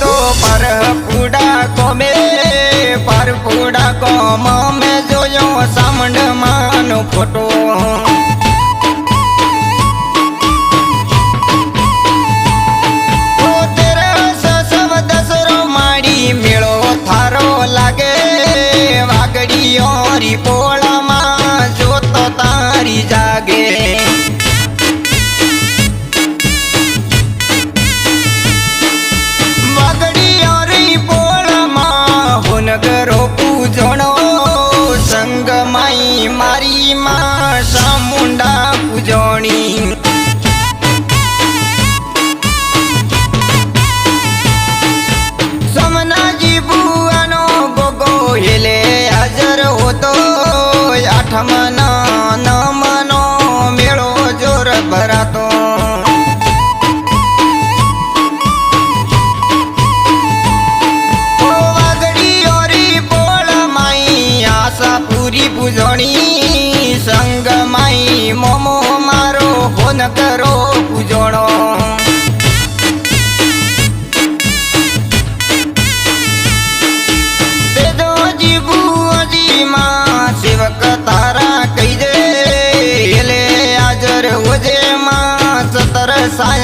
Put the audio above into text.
तो पर फूडा कोम में जोयो सामंड मानो फोटो मेड़ो थारो लागे वागड़ी और पोला मां जो तो तारी जागे वागड़ी और पोला मां हुनगरो पूजणो संग माई मारी मां सामुंडा पूजोणी हिले हाजर होतो आठमना नमनो मेळो जोर भरातो वागडी ओरी पोळ माई आशा पुरी पूजणी संग माई मोमो मारो होन करो पूजणो सेवक तारा कही दे हिले हाजर हो जे मां सतर साया